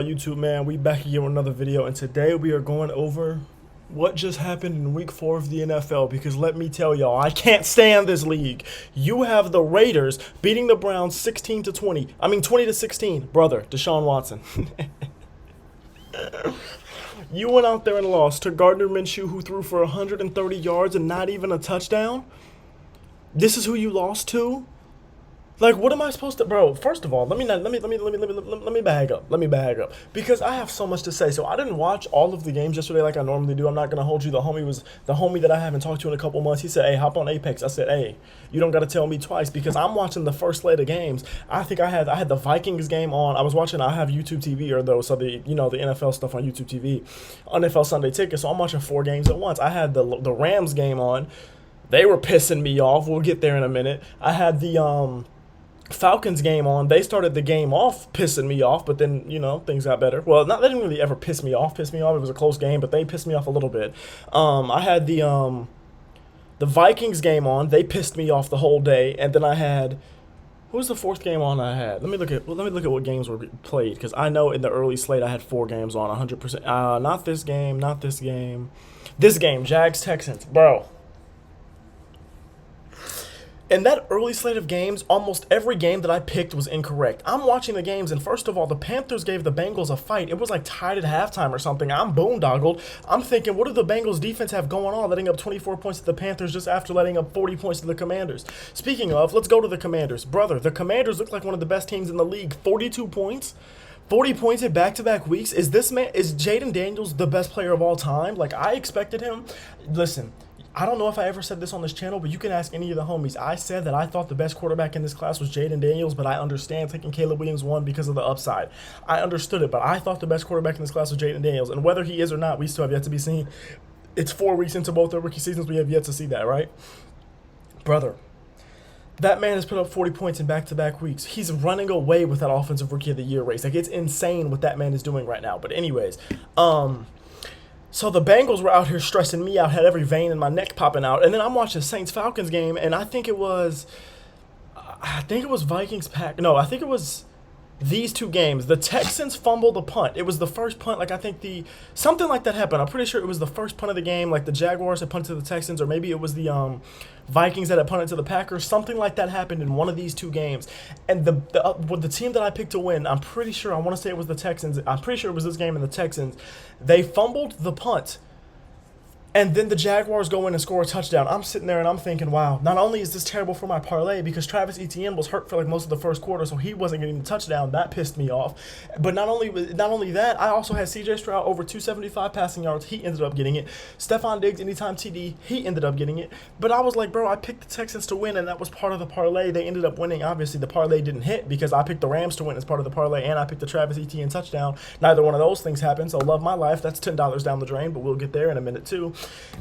YouTube, man, we back again with another video, and today we are going over what just happened in week 4 of the NFL, because let me tell y'all, I can't stand this league. You have the Raiders beating the Browns 20 to 16. Brother, Deshaun Watson. You went out there and lost to Gardner Minshew, who threw for 130 yards and not even a touchdown. This is who you lost to? Like, what am I supposed to, bro? First of all, let me bag up. Let me bag up because I have so much to say. So I didn't watch all of the games yesterday like I normally do. I'm not gonna hold you. The homie that I haven't talked to in a couple months. He said, "Hey, hop on Apex." I said, "Hey, you don't gotta tell me twice because I'm watching the first slate of games." I think I had the Vikings game on. I was watching. I have YouTube TV or though, so the NFL stuff on YouTube TV, NFL Sunday Ticket. So I'm watching 4 games at once. I had the Rams game on. They were pissing me off. We'll get there in a minute. I had the Falcons game on. They started the game off pissing me off, but then, things got better. Well, not they didn't really ever piss me off. It was a close game, but they pissed me off a little bit. I had the Vikings game on. They pissed me off the whole day, and then I had who was the 4th game on I had? Let me look at what games were played, because I know in the early slate I had 4 games on 100%. Not this game, not this game. This game, Jags Texans, bro. In that early slate of games, almost every game that I picked was incorrect. I'm watching the games, and first of all, the Panthers gave the Bengals a fight. It was like tied at halftime or something. I'm boondoggled. I'm thinking, what do the Bengals defense have going on, letting up 24 points to the Panthers just after letting up 40 points to the Commanders? Speaking of, let's go to the Commanders. Brother, the Commanders look like one of the best teams in the league. 42 points? 40 points in back-to-back weeks? Is Jaden Daniels the best player of all time? Like, I expected him. Listen, I don't know if I ever said this on this channel, but you can ask any of the homies. I said that I thought the best quarterback in this class was Jaden Daniels, but I understand taking Caleb Williams 1 because of the upside. I understood it, but I thought the best quarterback in this class was Jaden Daniels. And whether he is or not, we still have yet to be seen. It's 4 weeks into both their rookie seasons. We have yet to see that, right? Brother, that man has put up 40 points in back-to-back weeks. He's running away with that offensive rookie of the year race. Like, it's insane what that man is doing right now. But anyways, so the Bengals were out here stressing me out, had every vein in my neck popping out. And then I'm watching Saints-Falcons game, and I think it was Vikings Pack. No, I think it was these 2 games. The Texans fumbled a punt. It was the first punt, like I think something like that happened. I'm pretty sure it was the first punt of the game, like the Jaguars had punted to the Texans, or maybe it was the Vikings that had punted to the Packers. Something like that happened in one of these 2 games. And the team that I picked to win, I'm pretty sure, I want to say it was the Texans. I'm pretty sure it was this game and the Texans. They fumbled the punt. And then the Jaguars go in and score a touchdown. I'm sitting there and I'm thinking, wow, not only is this terrible for my parlay because Travis Etienne was hurt for like most of the first quarter, so he wasn't getting the touchdown. That pissed me off. But not only that, I also had CJ Stroud over 275 passing yards. He ended up getting it. Stephon Diggs anytime TD. He ended up getting it. But I was like, bro, I picked the Texans to win, and that was part of the parlay. They ended up winning. Obviously, the parlay didn't hit because I picked the Rams to win as part of the parlay, and I picked the Travis Etienne touchdown. Neither one of those things happened, so love my life. That's $10 down the drain, but we'll get there in a minute too.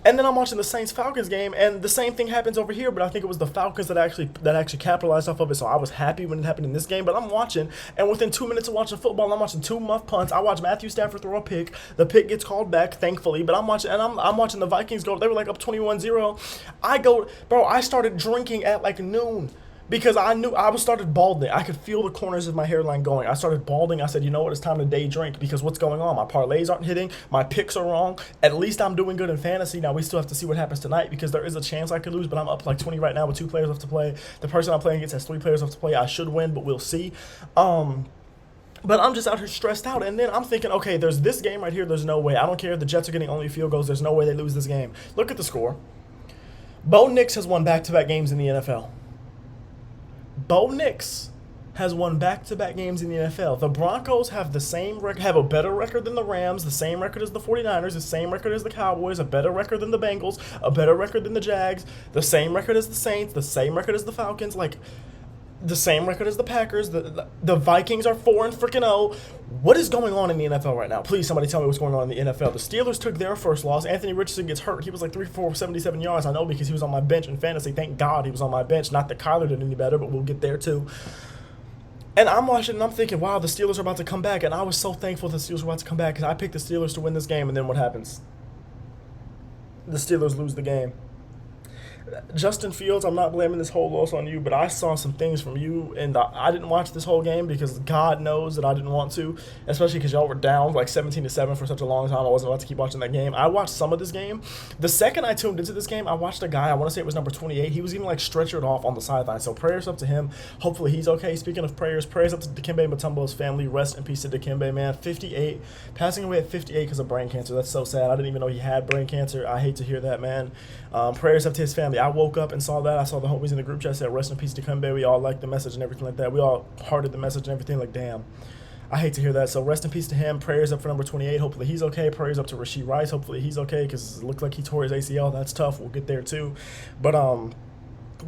And then I'm watching the Saints-Falcons game, and the same thing happens over here, but I think it was the Falcons that actually capitalized off of it, so I was happy when it happened in this game. But I'm watching, and within 2 minutes of watching football, I'm watching 2 muff punts. I watch Matthew Stafford throw a pick. The pick gets called back, thankfully, but I'm watching the Vikings go. They were like up 21-0. I started drinking at like noon. Because I knew I started balding. I could feel the corners of my hairline going. I started balding. I said, you know what? It's time to day drink because what's going on? My parlays aren't hitting. My picks are wrong. At least I'm doing good in fantasy. Now, we still have to see what happens tonight because there is a chance I could lose, but I'm up like 20 right now with 2 players left to play. The person I'm playing against has 3 players left to play. I should win, but we'll see. But I'm just out here stressed out, and then I'm thinking, okay, there's this game right here. There's no way. I don't care if the Jets are getting only field goals. There's no way they lose this game. Look at the score. Bo Nix has won back-to-back games in the NFL. Bo Nix has won back-to-back games in the NFL. The Broncos have have a better record than the Rams, the same record as the 49ers, the same record as the Cowboys, a better record than the Bengals, a better record than the Jags, the same record as the Saints, the same record as the Falcons, like the same record as the Packers. The Vikings are 4-0. What is going on in the NFL right now? Please, somebody tell me what's going on in the NFL. The Steelers took their first loss. Anthony Richardson gets hurt. He was like 3 for 77 yards. I know because he was on my bench in fantasy. Thank God he was on my bench. Not that Kyler did any better, but we'll get there too. And I'm watching and I'm thinking, wow, the Steelers are about to come back. And I was so thankful the Steelers were about to come back because I picked the Steelers to win this game. And then what happens? The Steelers lose the game. Justin Fields, I'm not blaming this whole loss on you, but I saw some things from you, and I didn't watch this whole game because God knows that I didn't want to, especially because y'all were down like 17-7 for such a long time. I wasn't about to keep watching that game. I watched some of this game. The second I tuned into this game, I watched a guy, I want to say it was number 28. He was even like stretchered off on the sideline. So prayers up to him. Hopefully he's okay. Speaking of prayers, prayers up to Dikembe Mutombo's family. Rest in peace to Dikembe, man. 58, passing away at 58 because of brain cancer. That's so sad. I didn't even know he had brain cancer. I hate to hear that, man. Prayers up to his family. I woke up and saw that. I saw the homies in the group chat said, rest in peace to Dikembe. We all liked the message and everything like that. We all hearted the message and everything. Like, damn. I hate to hear that. So rest in peace to him. Prayers up for number 28. Hopefully he's okay. Prayers up to Rashee Rice. Hopefully he's okay because it looked like he tore his ACL. That's tough. We'll get there too. But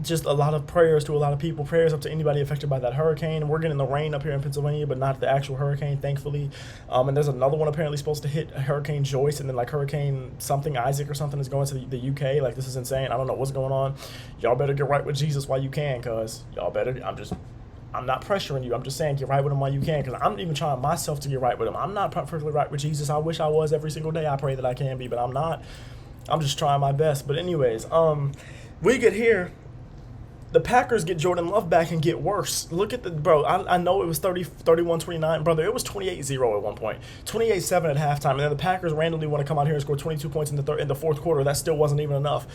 just a lot of prayers to a lot of people. Prayers up to anybody affected by that hurricane. We're getting the rain up here in Pennsylvania, but not the actual hurricane, thankfully. And there's another one apparently supposed to hit Hurricane Joyce, and then like Hurricane something Isaac or something is going to the UK. Like, this is insane. I don't know what's going on. Y'all better get right with Jesus while you can, cuz y'all better. I'm not pressuring you. I'm just saying get right with him while you can, because I'm even trying myself to get right with him. I'm not perfectly right with Jesus. I wish I was every single day. I pray that I can be, but I'm not. I'm just trying my best. But anyways, we get here. The Packers get Jordan Love back and get worse. Look at the, bro, I know it was 31-29. Brother, it was 28-0 at one point. 28-7 at halftime. And then the Packers randomly want to come out here and score 22 points in the fourth quarter. That still wasn't even enough.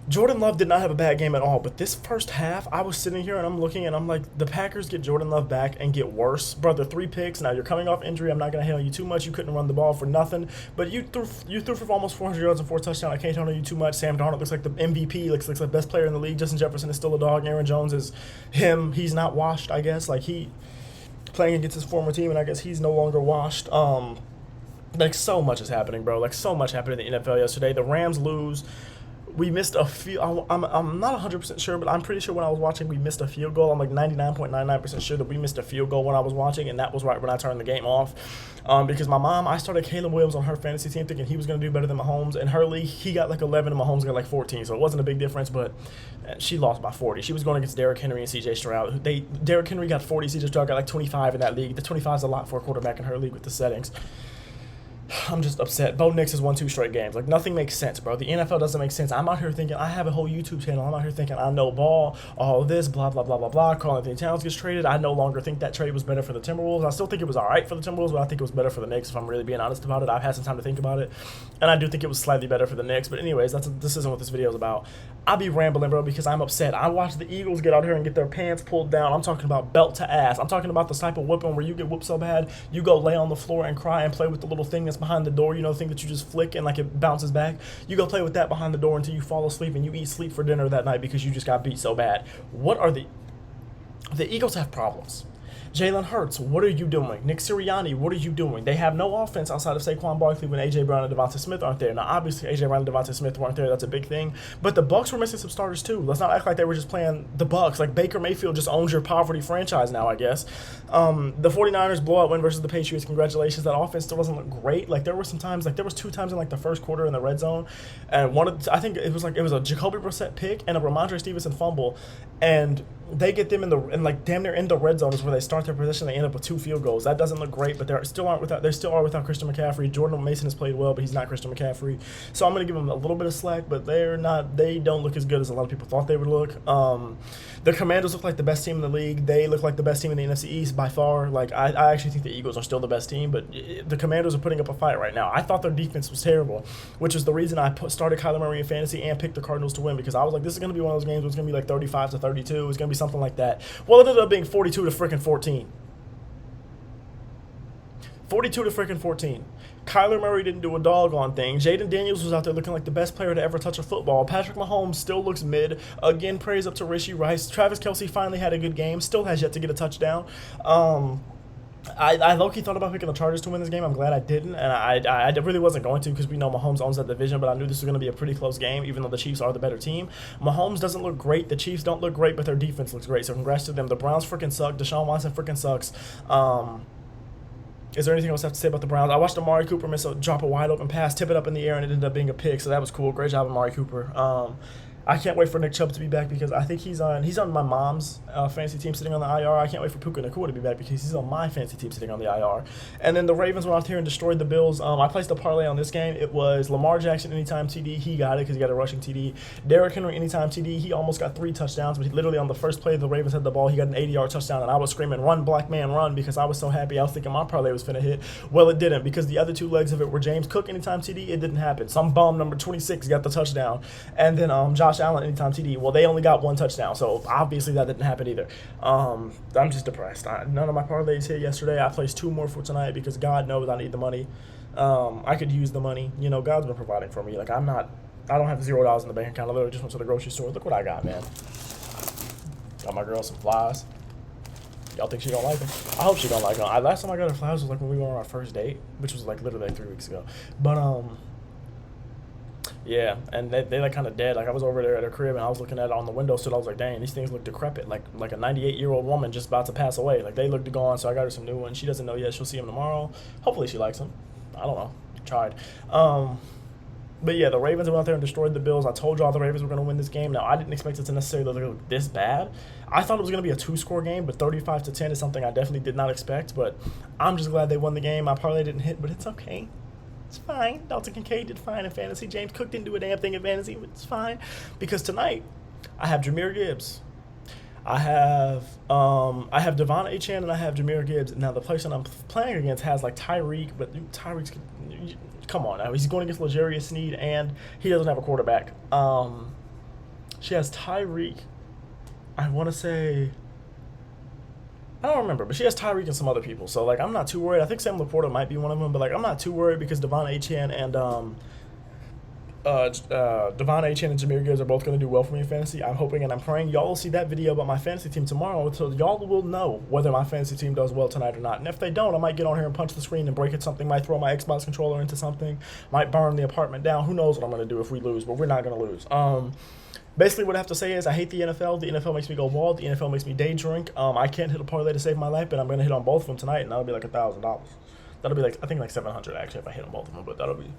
Jordan Love did not have a bad game at all, but this first half, I was sitting here and I'm looking and I'm like, the Packers get Jordan Love back and get worse. Brother, 3 picks. Now, you're coming off injury. I'm not going to hate on you too much. You couldn't run the ball for nothing, but you threw for almost 400 yards and 4 touchdowns. I can't hate on you too much. Sam Darnold looks like the MVP, looks like the best player in the league. Justin Jefferson is still a dog. Aaron Jones is him. He's not washed, I guess. Like, he playing against his former team, and I guess he's no longer washed. Like, so much is happening, bro. Like, so much happened in the NFL yesterday. The Rams lose. We missed a few. I'm not 100% sure, but I'm pretty sure when I was watching, we missed a field goal. I'm like 99.99% sure that we missed a field goal when I was watching, and that was right when I turned the game off. Because my mom, I started Caleb Williams on her fantasy team thinking he was going to do better than Mahomes. In her league, he got like 11 and Mahomes got like 14, so it wasn't a big difference, but she lost by 40. She was going against Derrick Henry and C.J. Stroud. Derrick Henry got 40, C.J. Stroud got like 25 in that league. The 25 is a lot for a quarterback in her league with the settings. I'm just upset. Bo Nix has won 2 straight games. Like, nothing makes sense, bro. The NFL doesn't make sense. I'm out here thinking, I have a whole YouTube channel. I'm out here thinking, I know ball, all this, blah, blah, blah, blah, blah. Karl Anthony Towns gets traded. I no longer think that trade was better for the Timberwolves. I still think it was all right for the Timberwolves, but I think it was better for the Knicks, if I'm really being honest about it. I've had some time to think about it, and I do think it was slightly better for the Knicks. But anyways, this isn't what this video is about. I be rambling, bro, because I'm upset. I watched the Eagles get out here and get their pants pulled down. I'm talking about belt to ass. I'm talking about the type of whooping where you get whooped so bad, you go lay on the floor and cry and play with the little thing that's behind the door, you know, the thing that you just flick and like it bounces back. You go play with that behind the door until you fall asleep and you eat sleep for dinner that night because you just got beat so bad. What are the Eagles have problems. Jalen Hurts, what are you doing? Nick Sirianni, what are you doing? They have no offense outside of Saquon Barkley when A.J. Brown and Devonta Smith aren't there. Now, obviously, A.J. Brown and Devonta Smith weren't there. That's a big thing. But the Bucs were missing some starters, too. Let's not act like they were just playing the Bucs. Like, Baker Mayfield just owns your poverty franchise now, I guess. The 49ers blowout win versus the Patriots. Congratulations. That offense still doesn't look great. Like, there were some times, like, there was 2 times in, like, the first quarter in the red zone. And I think it was a Jacoby Brissett pick and a Ramondre Stevenson fumble. And they get them in like damn near in the red zone is where they start their position. They end up with 2 field goals. That doesn't look great, but they still are without Christian McCaffrey. Jordan Mason has played well, but he's not Christian McCaffrey. So I'm gonna give him a little bit of slack, but they don't look as good as a lot of people thought they would look. The Commanders look like the best team in the league. They look like the best team in the NFC East by far. Like I actually think the Eagles are still the best team, but the Commanders are putting up a fight right now. I thought their defense was terrible, which is the reason I started Kyler Murray in fantasy and picked the Cardinals to win, because I was like, this is gonna be one of those games where it's gonna be like 35-32. It's gonna be something like that. Well, it ended up being 42-14. 42-14. Kyler Murray didn't do a doggone thing. Jaden Daniels was out there looking like the best player to ever touch a football. Patrick Mahomes still looks mid. Again, praise up to Rashee Rice. Travis Kelce finally had a good game. Still has yet to get a touchdown. I low-key thought about picking the Chargers to win this game. I'm glad I didn't, and I really wasn't going to, because we know Mahomes owns that division, but I knew this was going to be a pretty close game, even though the Chiefs are the better team. Mahomes doesn't look great. The Chiefs don't look great, but their defense looks great, so congrats to them. The Browns freaking suck. Deshaun Watson freaking sucks. Is there anything else I have to say about the Browns? I watched Amari Cooper drop a wide-open pass, tip it up in the air, and it ended up being a pick, so that was cool. Great job, Amari Cooper. I can't wait for Nick Chubb to be back because I think he's on my mom's fantasy team sitting on the IR. I can't wait for Puka Nacua to be back because he's on my fantasy team sitting on the IR. And then the Ravens went out here and destroyed the Bills. I placed a parlay on this game. It was Lamar Jackson anytime TD. He got it because he got a rushing TD. Derrick Henry anytime TD. He almost got 3 touchdowns, but he literally on the first play the Ravens had the ball, he got an 80-yard touchdown, and I was screaming, "Run, black man, run," because I was so happy. I was thinking my parlay was finna hit. Well, it didn't because the other 2 legs of it were James Cook anytime TD. It didn't happen. Some bum number 26 got the touchdown, and then Josh Allen anytime TD. Well, they only got 1 touchdown, so obviously that didn't happen either. I'm just depressed. None of my parlays hit yesterday. I placed 2 more for tonight because God knows I need the money. I could use the money. You know, God's been providing for me. Like, I don't have $0 in the bank account. I literally just went to the grocery store. Look what I got, man. Got my girl some flies. Y'all think she gonna like them? I hope she gonna like them. Last time I got her flies was like when we were on our first date, which was like literally like 3 weeks ago. But yeah, and they like kind of dead. Like I was over there at her crib and I was looking at it on the windowsill. I was like, dang, these things look decrepit. Like a 98-year-old woman just about to pass away. Like they looked gone. So I got her some new ones. She doesn't know yet. She'll see them tomorrow. Hopefully she likes them. I don't know. Tried. But yeah, the Ravens went out there and destroyed the Bills. I told y'all the Ravens were going to win this game. Now, I didn't expect it to necessarily look this bad. I thought it was going to be a 2-score game, but 35-10 is something I definitely did not expect. But I'm just glad they won the game. My parlay didn't hit, but it's okay. It's fine. Dalton Kincaid did fine in fantasy. James Cook didn't do a damn thing in fantasy, but it's fine. Because tonight, I have Jahmyr Gibbs. I have Devon Achane and I have Jahmyr Gibbs. Now the person I'm playing against has like Tyreek, but Tyreek's come on now. He's going against L'Jarius Sneed and he doesn't have a quarterback. She has Tyreek. I want to say I don't remember, but she has Tyreek and some other people. So like I'm not too worried. I think Sam Laporta might be one of them, but like I'm not too worried because Devon Achane and Devon Achane and Jahmyr Gibbs are both going to do well for me in fantasy. I'm hoping and I'm praying y'all will see that video about my fantasy team tomorrow, so y'all will know whether my fantasy team does well tonight or not. And if they don't, I might get on here and punch the screen and break it something, might throw my Xbox controller into something, might burn the apartment down. Who knows what I'm going to do if we lose, but we're not going to lose. Basically what I have to say is I hate the NFL. The NFL makes me go bald. The NFL makes me day drink. I can't hit a parlay to save my life, but I'm going to hit on both of them tonight, and that'll be like $1,000. That'll be like, I think like $700 actually if I hit on both of them, but that'll be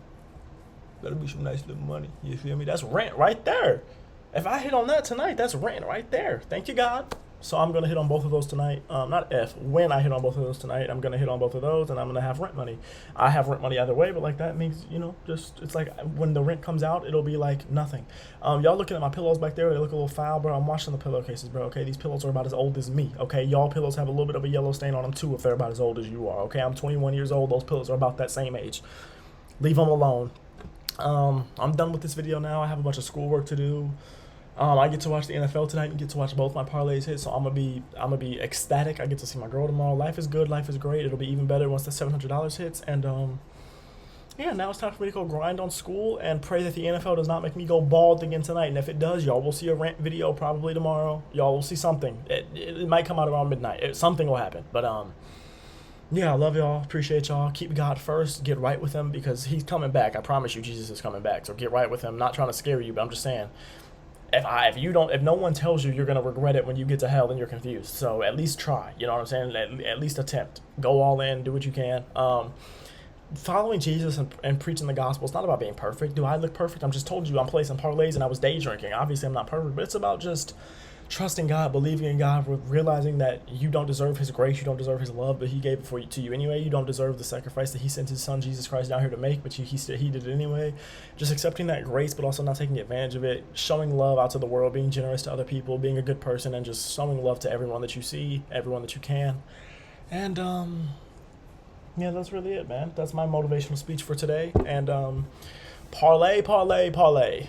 some nice little money. You feel me? That's rent right there. If I hit on that tonight, that's rent right there. Thank you, God. So I'm going to hit on both of those tonight. When I hit on both of those tonight, I'm going to hit on both of those, and I'm going to have rent money. I have rent money either way, but like that means, you know, just, it's like when the rent comes out, it'll be like nothing. Y'all looking at my pillows back there, they look a little foul, bro. I'm washing the pillowcases, bro, okay? These pillows are about as old as me, okay? Y'all pillows have a little bit of a yellow stain on them, too, if they're about as old as you are, okay? I'm 21 years old. Those pillows are about that same age. Leave them alone. I'm done with this video now. I have a bunch of schoolwork to do. I get to watch the NFL tonight and get to watch both my parlays hit, so I'm gonna be ecstatic. I get to see my girl tomorrow. Life is good. Life is great. It'll be even better once the $700 hits. And yeah, now it's time for me to go grind on school and pray that the NFL does not make me go bald again tonight. And if it does, y'all will see a rant video probably tomorrow. Y'all will see something. It might come out around midnight. Something will happen. But yeah, I love y'all. Appreciate y'all. Keep God first. Get right with him because he's coming back. I promise you, Jesus is coming back. So get right with him. Not trying to scare you, but I'm just saying, if no one tells you you're gonna regret it when you get to hell, then you're confused. So at least try. You know what I'm saying? At least attempt. Go all in. Do what you can. Following Jesus and preaching the gospel, it's not about being perfect. Do I look perfect? I'm just told you I'm placing parlays and I was day drinking. Obviously, I'm not perfect, but it's about just trusting God, believing in God, realizing that you don't deserve his grace, you don't deserve his love, but he gave it to you anyway. You don't deserve the sacrifice that he sent his son, Jesus Christ, down here to make, but he did it anyway. Just accepting that grace, but also not taking advantage of it, showing love out to the world, being generous to other people, being a good person, and just showing love to everyone that you see, everyone that you can. And, yeah, that's really it, man. That's my motivational speech for today. And, parlay, parlay, parlay.